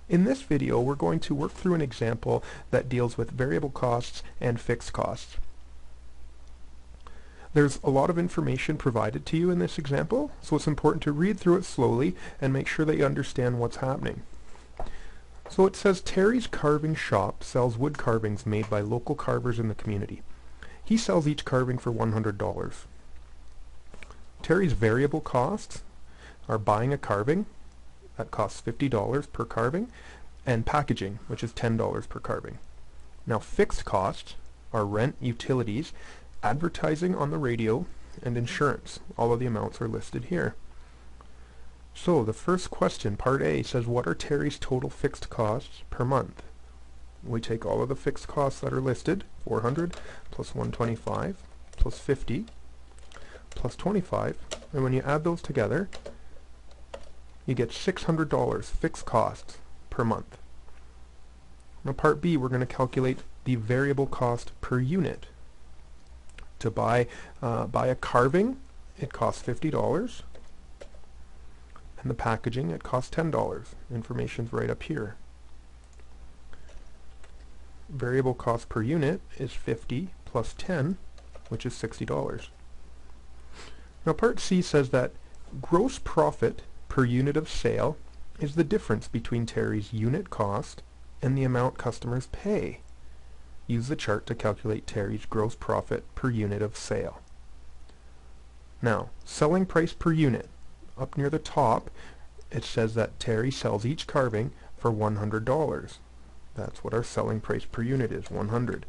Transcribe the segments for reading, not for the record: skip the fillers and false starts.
In this video, we're going to work through an example that deals with variable costs and fixed costs. There's a lot of information provided to you in this example, so it's important to read through it slowly and make sure that you understand what's happening. So it says Terry's carving shop sells wood carvings made by local carvers in the community. He sells each carving for $100. Terry's variable costs are buying a carving, that costs $50 per carving, and packaging, which is $10 per carving. Now fixed costs are rent, utilities, advertising on the radio, and insurance. All of the amounts are listed here. So the first question, part A, says what are Terry's total fixed costs per month? We take all of the fixed costs that are listed, 400 plus 125 plus 50 plus 25, and when you add those together, you get $600 fixed costs per month. Now part B, we're going to calculate the variable cost per unit. To buy a carving, it costs $50, and the packaging, it costs $10. Information's right up here. Variable cost per unit is 50 plus 10, which is $60. Now part C says that gross profit per unit of sale is the difference between Terry's unit cost and the amount customers pay. Use the chart to calculate Terry's gross profit per unit of sale. Now, selling price per unit. Up near the top, it says that Terry sells each carving for $100. That's what our selling price per unit is, 100.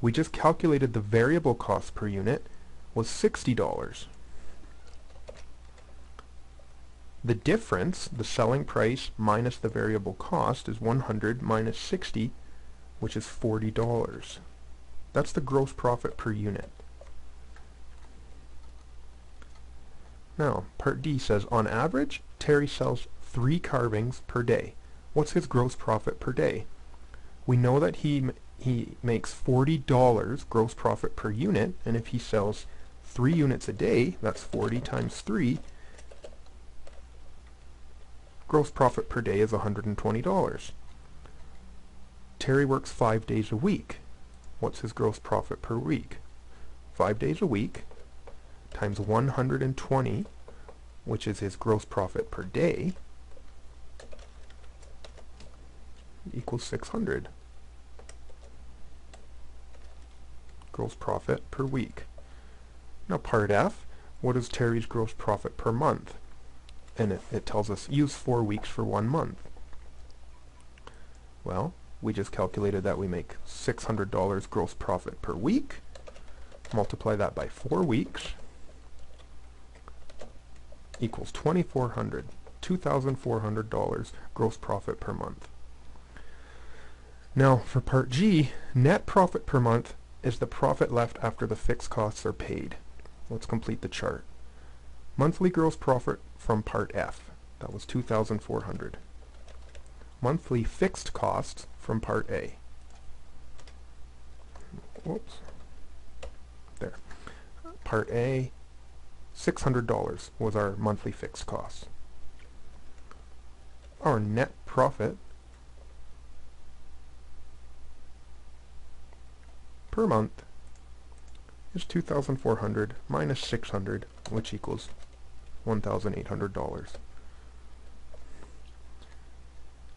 We just calculated the variable cost per unit was $60. The difference, the selling price minus the variable cost, is 100 minus 60, which is $40. That's the gross profit per unit. Now, part D says, on average, Terry sells 3 carvings per day. What's his gross profit per day? We know that he makes $40 gross profit per unit, and if he sells 3 units a day, that's 40 times 3, gross profit per day is $120. Terry works 5 days a week. What's his gross profit per week? 5 days a week times 120, which is his gross profit per day, equals 600. Gross profit per week. Now part F, what is Terry's gross profit per month? And it tells us use 4 weeks for 1 month. Well, we just calculated that we make $600 gross profit per week. Multiply that by 4 weeks equals $2,400 gross profit per month. Now for part G, net profit per month is the profit left after the fixed costs are paid. Let's complete the chart. Monthly gross profit from part F, that was $2,400. Monthly fixed costs from part A. Whoops. There. Part A, $600 was our monthly fixed costs. Our net profit per month is $2,400 minus 600, which equals $1,800.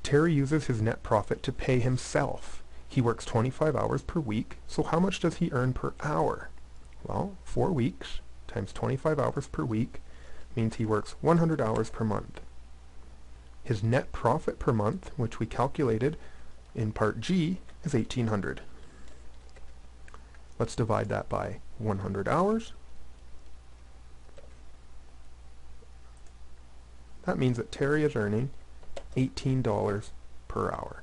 Terry uses his net profit to pay himself. He works 25 hours per week, so how much does he earn per hour? Well, 4 weeks times 25 hours per week means he works 100 hours per month. His net profit per month, which we calculated in part G, is $1,800. Let's divide that by 100 hours. That means that Terry is earning $18 per hour.